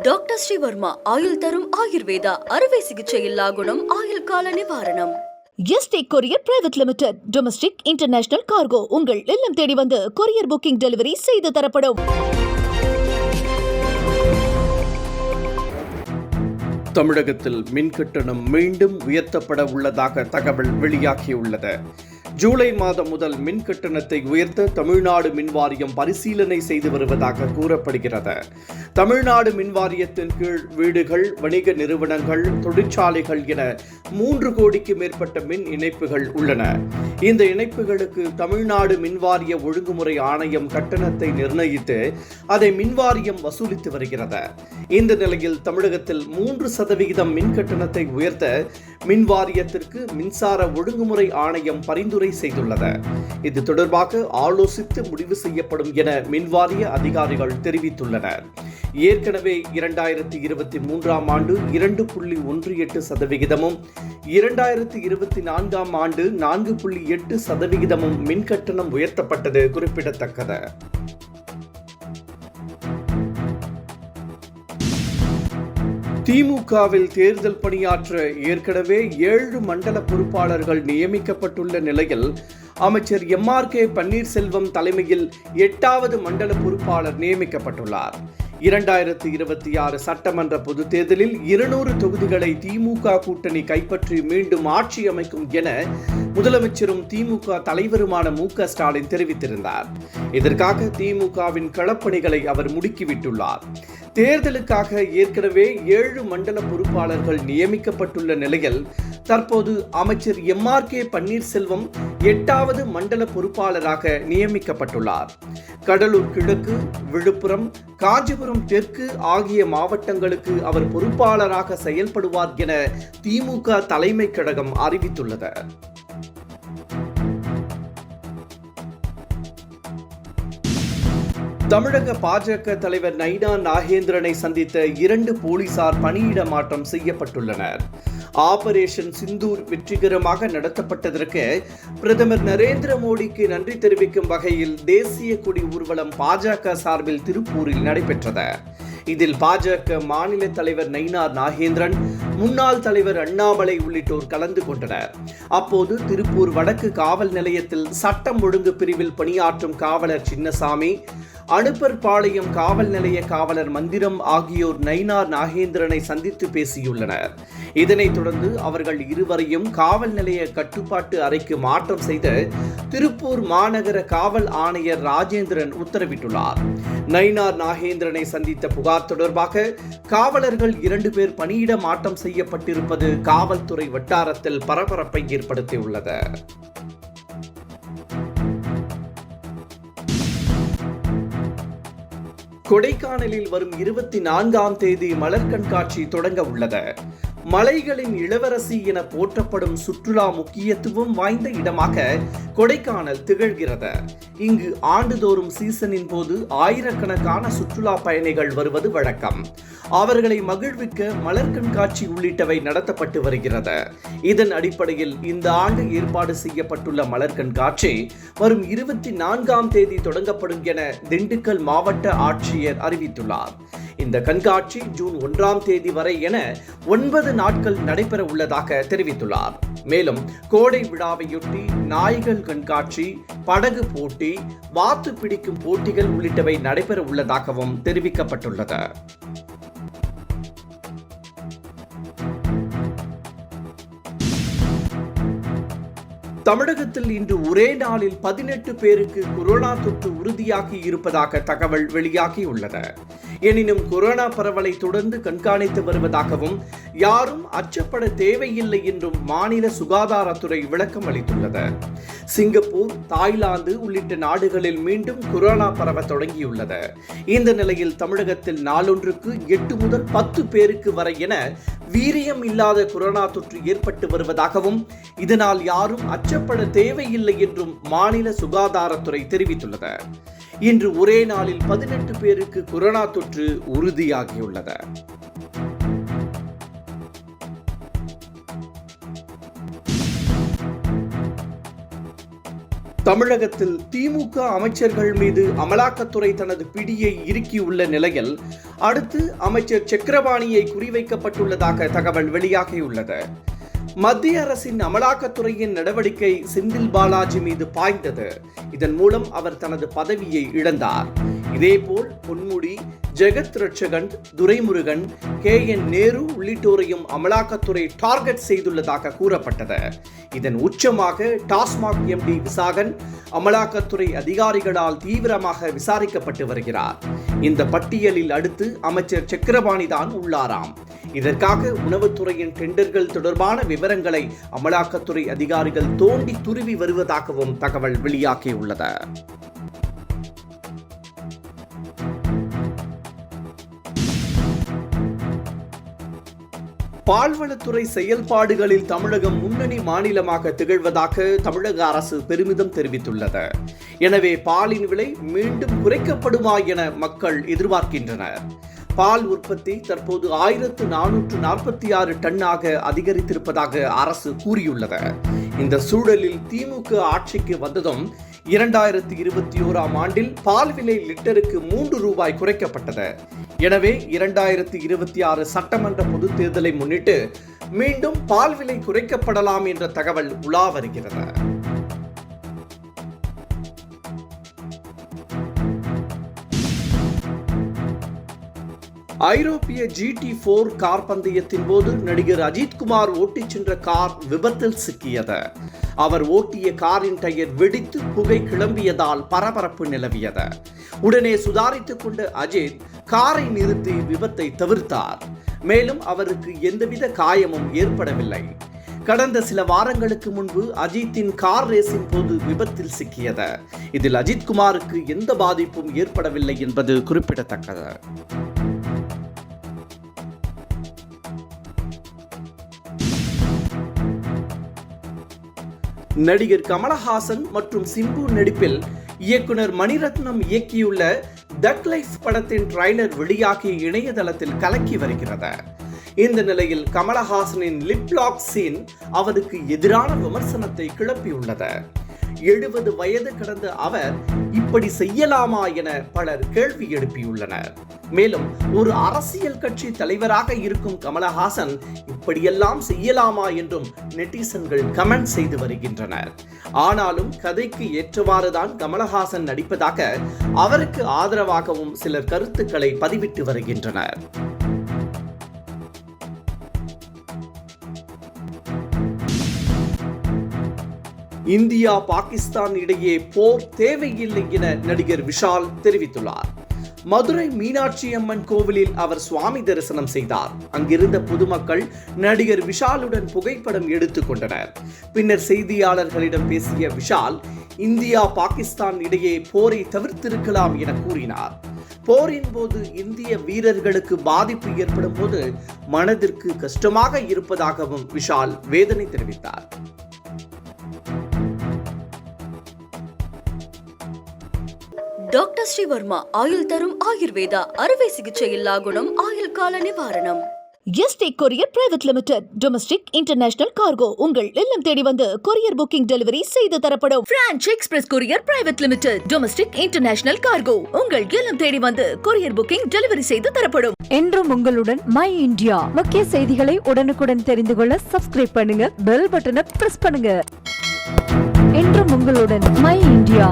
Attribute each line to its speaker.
Speaker 1: Doctor Sreevarma ஆயுள் தரும் ஆயுர்வேதா அறுவை சிகிச்சையில்லா குணம் ஆயுள் கால நிவாரணம்.
Speaker 2: Yesterday courier private limited. Domestic international cargo உங்கள் இல்லம் தேடி வந்து கொரியர் புக்கிங் டெலிவரி செய்து தரப்படும்.
Speaker 3: தமிழகத்தில் மின் கட்டணம் மீண்டும் உயர்த்தப்பட உள்ளதாக தகவல் வெளியாகியுள்ளது. ஜூலை மாதம் முதல் மின் கட்டணத்தை உயர்த்த தமிழ்நாடு மின்வாரியம் பரிசீலனை செய்து வருவதாக கூறப்படுகிறது. தமிழ்நாடு மின்வாரியத்தின் கீழ் வீடுகள், வணிக நிறுவனங்கள், தொழிற்சாலைகள் என 3 கோடிக்கு மேற்பட்ட மின் இணைப்புகள் உள்ளன. இந்த இணைப்புகளுக்கு தமிழ்நாடு மின்வாரிய ஒழுங்குமுறை ஆணையம் கட்டணத்தை நிர்ணயித்து அதை மின்வாரியம் வசூலித்து வருகிறது. இந்த நிலையில் தமிழகத்தில் 3% மின் கட்டணத்தை உயர்த்த மின்வாரியத்திற்கு மின்சார ஒழுங்குமுறை ஆணையம் பரிந்துரை செய்துள்ளது. இது தொடர்பாக ஆலோசித்து முடிவு செய்யப்படும் என மின்வாரிய அதிகாரிகள் தெரிவித்துள்ளனர். ஏற்கனவே 2023ஆம் ஆண்டு 2.18%, 2024ஆம் ஆண்டு 4.8% மின் கட்டணம் உயர்த்தப்பட்டது குறிப்பிடத்தக்கது. திமுகவில் தேர்தல் பணியாற்ற ஏற்கனவே 7 மண்டல பொறுப்பாளர்கள் நியமிக்கப்பட்டுள்ள நிலையில் அமைச்சர் MRK பன்னீர்செல்வம் தலைமையில் 8வது மண்டல பொறுப்பாளர் நியமிக்கப்பட்டுள்ளார். 2026 சட்டமன்ற பொதுத் தேர்தலில் 200 தொகுதிகளை திமுக கூட்டணி கைப்பற்றி மீண்டும் ஆட்சி அமைக்கும் என முதலமைச்சரும் திமுக தலைவருமான MK ஸ்டாலின் தெரிவித்திருந்தார். இதற்காக திமுகவின் களப்பணிகளை அவர் முடுக்கிவிட்டுள்ளார். தேர்தலுக்காக ஏற்கனவே 7 மண்டல பொறுப்பாளர்கள் நியமிக்கப்பட்டுள்ள நிலையில் தற்போது அமைச்சர் MRK பன்னீர்செல்வம் 8வது மண்டல பொறுப்பாளராக நியமிக்கப்பட்டுள்ளார். கடலூர் கிழக்கு, விழுப்புரம், காஞ்சிபுரம் தெற்கு ஆகிய மாவட்டங்களுக்கு அவர் பொறுப்பாளராக செயல்படுவார் என திமுக தலைமை கழகம் அறிவித்துள்ளது. தமிழக பாஜக தலைவர் நைனா நாகேந்திரனை சந்தித்த 2 போலீசார் பணியிட மாற்றம் செய்யப்பட்டுள்ளனர். ஆபரேஷன் சிந்தூர் வெற்றிகரமாக நடத்தப்பட்டதற்கு பிரதமர் நரேந்திர மோடிக்கு நன்றி தெரிவிக்கும் வகையில் தேசிய கொடி ஊர்வலம் பாஜக சார்பில் திருப்பூரில் நடைபெற்றது. இதில் பாஜக மாநில தலைவர் நைனா நாகேந்திரன், முன்னாள் தலைவர் அண்ணாமலை உள்ளிட்டோர் கலந்து கொண்டனர். அப்போது திருப்பூர் வடக்கு காவல் நிலையத்தில் சட்டம் ஒழுங்கு பிரிவில் பணியாற்றும் காவலர் சின்னசாமி, அனுப்பர்பாளையம் காவல் நிலைய காவலர் மந்திரம் ஆகியோர் நைனா நாகேந்திரனை சந்தித்து பேசியுள்ளனர். இதனைத் தொடர்ந்து அவர்கள் இருவரையும் காவல் நிலைய கட்டுப்பாட்டு அறைக்கு மாற்றம் செய்து திருப்பூர் மாநகர காவல் ஆணையர் ராஜேந்திரன் உத்தரவிட்டுள்ளார். நைனா நாகேந்திரனை சந்தித்த புகார் தொடர்பாக காவலர்கள் 2 பேர் பணியிட மாற்றம் செய்யப்பட்டிருப்பது காவல்துறை வட்டாரத்தில் பரபரப்பை ஏற்படுத்தியுள்ளது. கொடைக்கானலில் வரும் 24ஆம் தேதி மலர் கண்காட்சி தொடங்க உள்ளது. மலைகளின் இளவரசி என போற்றப்படும் சுற்றுலா முக்கியத்துவம் வாய்ந்த இடமாக கொடைக்கானல் திகழ்கிறது. இங்கு ஆண்டுதோறும் சீசனின் போது ஆயிரக்கணக்கான சுற்றுலா பயணிகள் வருவது வழக்கம். அவர்களை மகிழ்விக்க மலர் கண்காட்சி உள்ளிட்டவை நடத்தப்பட்டு வருகிறது. இதன் அடிப்படையில் இந்த ஆண்டு ஏற்பாடு செய்யப்பட்டுள்ள மலர் கண்காட்சி வரும் 24ஆம் தேதி தொடங்கப்படும் என திண்டுக்கல் மாவட்ட ஆட்சியர் அறிவித்துள்ளார். இந்த கண்காட்சி ஜூன் 1ஆம் தேதி வரை என 9 நாட்கள் நடைபெற உள்ளதாக தெரிவித்துள்ளார். மேலும் கோடை விழாவையொட்டி நாய்கள் கண்காட்சி, படகு போட்டி, வாத்து பிடிக்கும் போட்டிகள் உள்ளிட்டவை நடைபெற உள்ளதாகவும் தெரிவிக்கப்பட்டுள்ளது. தமிழகத்தில் இன்று ஒரே நாளில் 18 பேருக்கு கொரோனா தொற்று உறுதியாகி இருப்பதாக தகவல் வெளியாகியுள்ளது. எனினும் கொரோனா பரவலை தொடர்ந்து கண்காணித்து வருவதாகவும் யாரும் அச்சப்பட தேவையில்லை என்றும் மாநில சுகாதாரத்துறை விளக்கம் அளித்துள்ளது. சிங்கப்பூர், தாய்லாந்து உள்ளிட்ட நாடுகளில் மீண்டும் கொரோனா பரவ தொடங்கியுள்ளது. இந்த நிலையில் தமிழகத்தில் நாளொன்றுக்கு 8 முதல் 10 பேருக்கு வரை என வீரியம் இல்லாத கொரோனா தொற்று ஏற்பட்டு வருவதாகவும் இதனால் யாரும் அச்சப்பட தேவையில்லை என்றும் மாநில சுகாதாரத்துறை தெரிவித்துள்ளது. இன்று ஒரே நாளில் 18 பேருக்கு கொரோனா தொற்று உறுதியாகியுள்ளது. தமிழகத்தில் திமுக அமைச்சர்கள் மீது அமலாக்கத்துறை தனது பிடியை இறுக்கியுள்ள நிலையில் அடுத்து அமைச்சர் சக்கரபாணியை குறிவைக்கப்பட்டுள்ளதாக தகவல் வெளியாகியுள்ளது. மத்திய அரசின் அமலாக்கத்துறையின் நடவடிக்கை செந்தில் பாலாஜி மீது பாய்ந்தது. இதன் மூலம் அவர் தனது பதவியை இழந்தார். இதேபோல் பொன்முடி, ஜெகத் ரட்சகன், துரைமுருகன், KN நேரு உள்ளிட்டோரையும் அமலாக்கத்துறை டார்கெட் செய்துள்ளதாக கூறப்பட்டது. இதன் உச்சமாக டாஸ்மாக் MD விசாகன் அமலாக்கத்துறை அதிகாரிகளால் தீவிரமாக விசாரிக்கப்பட்டு வருகிறார். இந்த பட்டியலில் அடுத்து அமைச்சர் சக்கரபாணி தான் உள்ளாராம். இதற்காக உணவுத்துறையின் டெண்டர்கள் தொடர்பான விவரங்களை அமலாக்கத்துறை அதிகாரிகள் தோண்டி துருவி வருவதாகவும் தகவல் வெளியாகியுள்ளது. பால்வளத்துறை செயல்பாடுகளில் தமிழகம் முன்னணி மாநிலமாக திகழ்வதாக தமிழக அரசு பெருமிதம் தெரிவித்துள்ளது. எனவே பாலின் விலை மீண்டும் குறைக்கப்படுமா என மக்கள் எதிர்பார்க்கின்றனர். பால் உற்பத்தி தற்போது 1446 டன்னாக அதிகரித்திருப்பதாக அரசு கூறியுள்ளது. இந்த சூழலில் திமுக ஆட்சிக்கு வந்ததும் 2021ஆம் ஆண்டில் பால் விலை லிட்டருக்கு 3 ரூபாய் குறைக்கப்பட்டது. எனவே 2026 சட்டமன்ற பொதுத் தேர்தலை முன்னிட்டு மீண்டும் பால் விலை குறைக்கப்படலாம் என்ற தகவல் உலா வருகிறது. ஐரோப்பிய GT4 கார் பந்தயத்தின் போது நடிகர் அஜித்குமார் ஓட்டிச் சென்ற கார் விபத்தில் சிக்கியது. அவர் ஓட்டிய காரின் டயர் வெடித்து புகை கிளம்பியதால் பரபரப்பு நிலவியது. உடனே சுதாரித்துக் கொண்ட அஜித் காரை நிறுத்தி விபத்தை தவிர்த்தார். மேலும் அவருக்கு எந்தவித காயமும் ஏற்படவில்லை. கடந்த சில வாரங்களுக்கு முன்பு அஜித்தின் கார் ரேசின் போது விபத்தில் சிக்கியது. இதில் அஜித்குமாருக்கு எந்த பாதிப்பும் ஏற்படவில்லை என்பது குறிப்பிடத்தக்கது. நடிகர் கமலஹாசன் மற்றும் சிம்பு நடிப்பில் இயக்குனர் மணிரத்னம் இயக்கியுள்ள தக் லைஃப் படத்தின் ட்ரைலர் வெளியாகி இணையதளத்தில் கலக்கி வருகிறது. இந்த நிலையில் கமலஹாசனின் லிப் லாக் சீன் அவருக்கு எதிரான விமர்சனத்தை கிளப்பியுள்ளது. 70 வயது கடந்த அவர் இப்படி செய்யலாமா என பலர் கேள்வி எழுப்பியுள்ளனர். மேலும் ஒரு அரசியல் கட்சி தலைவராக இருக்கும் கமலஹாசன் இப்படியெல்லாம் செய்யலாமா என்றும் நெட்டிசன்கள் கமெண்ட் செய்து வருகின்றனர். ஆனாலும் கதைக்கு ஏற்றவாறுதான் கமலஹாசன் நடிப்பதாக அவருக்கு ஆதரவாகவும் சிலர் கருத்துக்களை பதிவிட்டு வருகின்றனர். இந்தியா பாகிஸ்தான் இடையே போர் தேவையில்லை என நடிகர் விஷால் தெரிவித்துள்ளார். மதுரை மீனாட்சி அம்மன் கோவிலில் அவர் சுவாமி தரிசனம் செய்தார். அங்கிருந்த பொதுமக்கள் நடிகர் விஷாலுடன் புகைப்படம் எடுத்துக் கொண்டனர். பின்னர் செய்தியாளர்களிடம் பேசிய விஷால் இந்தியா பாகிஸ்தான் இடையே போரை தவிர்த்திருக்கலாம் என கூறினார். போரின் போது இந்திய வீரர்களுக்கு பாதிப்பு ஏற்படும் போது மனதிற்கு கஷ்டமாக இருப்பதாகவும் விஷால் வேதனை தெரிவித்தார்.
Speaker 1: டாக்டர் ஸ்ரீவர்மா ஆயுள் தரும் ஆயுர்வேதா அறுவை சிகிச்சை இல்லா குணம் ஆயுள் கால நிவாரணம்.
Speaker 2: ST Courier Private Limited Domestic International Cargo உங்கள் இல்லம் தேடி வந்து கொரியர் புக்கிங் டெலிவரி செய்து தரப்படும். French Express Courier Private Limited Domestic International Cargo உங்கள் இல்லம் தேடி வந்து கொரியர் புக்கிங் டெலிவரி செய்து தரப்படும்.
Speaker 4: என்றும் உங்களுடன் மை இந்தியா. முக்கிய செய்திகளை உடனுக்குடன் தெரிந்து கொள்ள சப்ஸ்கிரைப் பண்ணுங்க, பெல் பட்டனை பிரஸ் பண்ணுங்க. என்றும் உங்களுடன் மை இந்தியா.